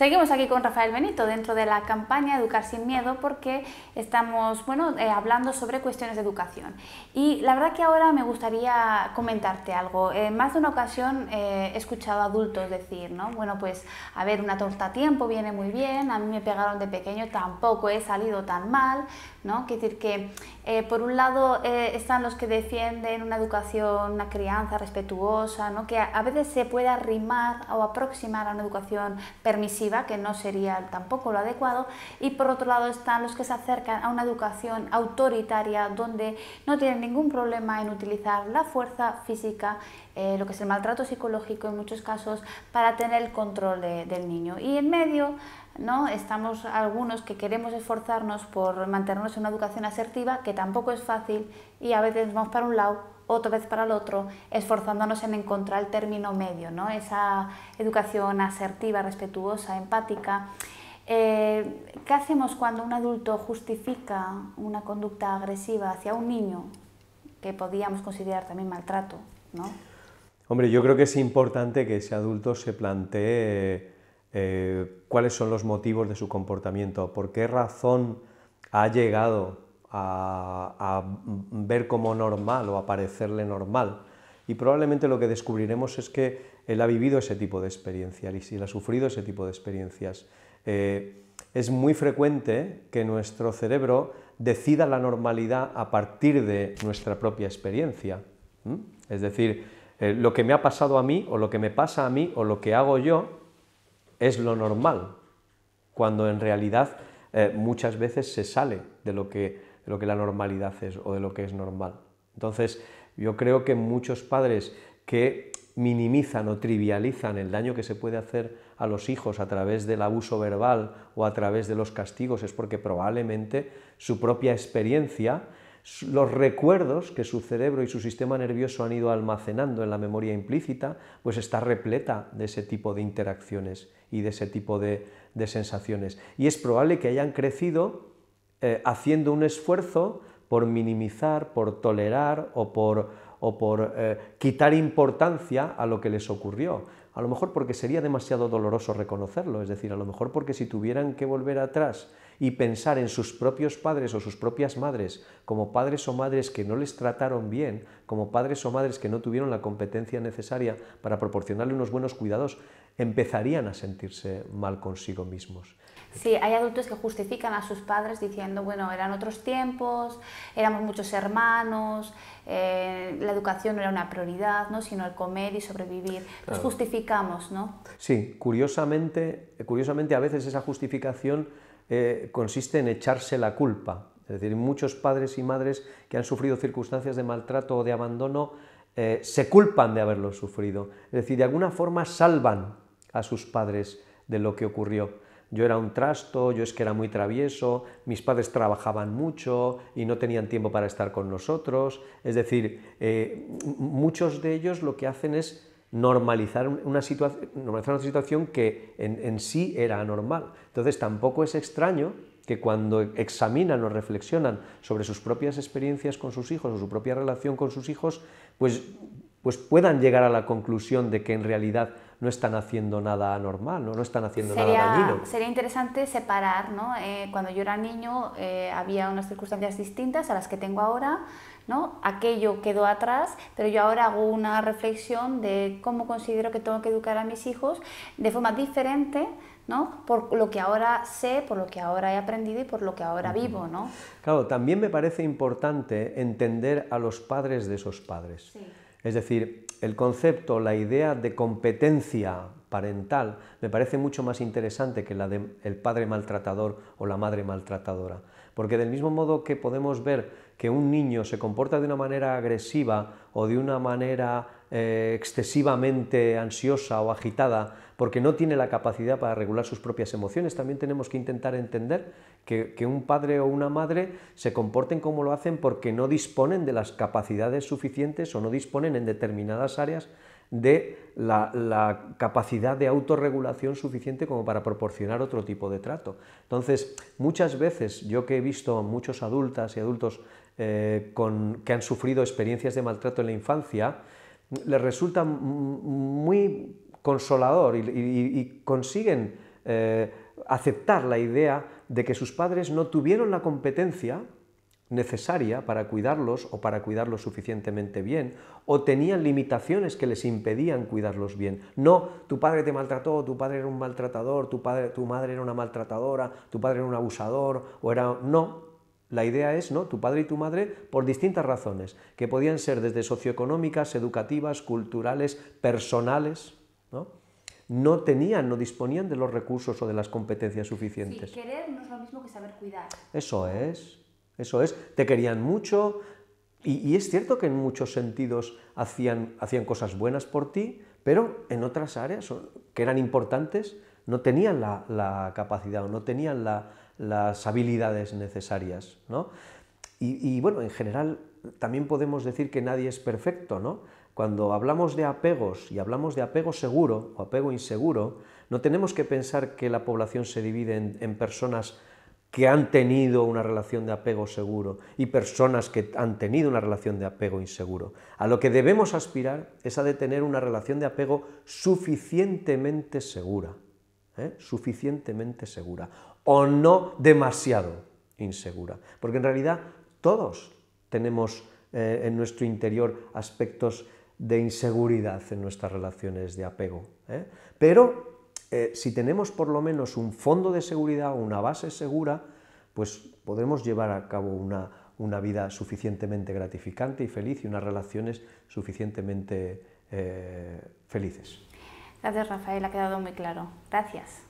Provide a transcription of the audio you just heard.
Seguimos aquí con Rafael Benito dentro de la campaña Educar sin Miedo porque estamos hablando sobre cuestiones de educación. Y la verdad que ahora me gustaría comentarte algo. Más de una ocasión he escuchado a adultos decir, ¿no? Bueno, pues a ver, una torta a tiempo viene muy bien, a mí me pegaron de pequeño, tampoco he salido tan mal, ¿no? Quiere decir que por un lado están los que defienden una educación, una crianza respetuosa, ¿no? Que a veces se puede arrimar o aproximar a una educación permisiva, que no sería tampoco lo adecuado, y por otro lado están los que se acercan a una educación autoritaria donde no tienen ningún problema en utilizar la fuerza física, lo que es el maltrato psicológico en muchos casos, para tener el control del niño. Y en medio, ¿no?, estamos algunos que queremos esforzarnos por mantenernos en una educación asertiva, que tampoco es fácil, y a veces vamos para un lado, otra vez para el otro, esforzándonos en encontrar el término medio, ¿no? Esa educación asertiva, respetuosa, empática. ¿Qué hacemos cuando un adulto justifica una conducta agresiva hacia un niño, que podríamos considerar también maltrato, ¿no? Hombre, yo creo que es importante que ese adulto se plantee cuáles son los motivos de su comportamiento, por qué razón ha llegado a ver como normal o a parecerle normal. Y probablemente lo que descubriremos es que él ha vivido ese tipo de experiencias y si él ha sufrido ese tipo de experiencias. Es muy frecuente que nuestro cerebro decida la normalidad a partir de nuestra propia experiencia. Es decir, lo que me ha pasado a mí, o lo que me pasa a mí, o lo que hago yo, es lo normal, cuando en realidad muchas veces se sale de lo que la normalidad es o de lo que es normal. Entonces, yo creo que muchos padres que minimizan o trivializan el daño que se puede hacer a los hijos a través del abuso verbal o a través de los castigos es porque probablemente su propia experiencia, los recuerdos que su cerebro y su sistema nervioso han ido almacenando en la memoria implícita, pues está repleta de ese tipo de interacciones y de ese tipo de sensaciones. Y es probable que hayan crecido haciendo un esfuerzo por minimizar, por tolerar o por quitar importancia a lo que les ocurrió. A lo mejor porque sería demasiado doloroso reconocerlo, es decir, a lo mejor porque si tuvieran que volver atrás y pensar en sus propios padres o sus propias madres como padres o madres que no les trataron bien, como padres o madres que no tuvieron la competencia necesaria para proporcionarle unos buenos cuidados, empezarían a sentirse mal consigo mismos. Sí, hay adultos que justifican a sus padres diciendo, bueno, eran otros tiempos, éramos muchos hermanos, la educación no era una prioridad, ¿no?, sino el comer y sobrevivir. Los justificamos, ¿no? Sí, curiosamente a veces esa justificación consiste en echarse la culpa. Es decir, muchos padres y madres que han sufrido circunstancias de maltrato o de abandono se culpan de haberlo sufrido. Es decir, de alguna forma salvan a sus padres de lo que ocurrió. Yo era un trasto, yo es que era muy travieso, mis padres trabajaban mucho y no tenían tiempo para estar con nosotros. Es decir, muchos de ellos lo que hacen es normalizar una situación que en sí era anormal. Entonces tampoco es extraño que cuando examinan o reflexionan sobre sus propias experiencias con sus hijos o su propia relación con sus hijos, pues puedan llegar a la conclusión de que en realidad no están haciendo nada anormal, no están haciendo nada dañino. Sería interesante separar, ¿no? Cuando yo era niño había unas circunstancias distintas a las que tengo ahora, ¿no? Aquello quedó atrás, pero yo ahora hago una reflexión de cómo considero que tengo que educar a mis hijos de forma diferente, ¿no?, por lo que ahora sé, por lo que ahora he aprendido y por lo que ahora vivo, ¿no? Claro, también me parece importante entender a los padres de esos padres. Sí. Es decir, el concepto, la idea de competencia parental me parece mucho más interesante que la del padre maltratador o la madre maltratadora. Porque del mismo modo que podemos ver que un niño se comporta de una manera agresiva o de una manera excesivamente ansiosa o agitada porque no tiene la capacidad para regular sus propias emociones, también tenemos que intentar entender que un padre o una madre se comporten como lo hacen porque no disponen de las capacidades suficientes o no disponen en determinadas áreas de la capacidad de autorregulación suficiente como para proporcionar otro tipo de trato. Entonces, muchas veces, yo que he visto muchos adultas y adultos que han sufrido experiencias de maltrato en la infancia, les resulta muy consolador y consiguen aceptar la idea de que sus padres no tuvieron la competencia necesaria para cuidarlos o para cuidarlos suficientemente bien, o tenían limitaciones que les impedían cuidarlos bien. No, tu padre te maltrató, tu padre era un maltratador, tu madre era una maltratadora, tu padre era un abusador, o era... No, la idea es, ¿no?, tu padre y tu madre, por distintas razones, que podían ser desde socioeconómicas, educativas, culturales, personales, no tenían, no disponían de los recursos o de las competencias suficientes. Sí, querer no es lo mismo que saber cuidar. Eso es, te querían mucho, y es cierto que en muchos sentidos hacían cosas buenas por ti, pero en otras áreas que eran importantes no tenían la capacidad o no tenían las habilidades necesarias, ¿no? Y bueno, en general también podemos decir que nadie es perfecto, ¿no? Cuando hablamos de apegos y hablamos de apego seguro o apego inseguro, no tenemos que pensar que la población se divide en personas que han tenido una relación de apego seguro y personas que han tenido una relación de apego inseguro. A lo que debemos aspirar es a de tener una relación de apego suficientemente segura, suficientemente segura, o no demasiado insegura, porque en realidad todos tenemos en nuestro interior aspectos de inseguridad en nuestras relaciones de apego, pero si tenemos por lo menos un fondo de seguridad o una base segura, pues podremos llevar a cabo una vida suficientemente gratificante y feliz y unas relaciones suficientemente felices. Gracias, Rafael, ha quedado muy claro. Gracias.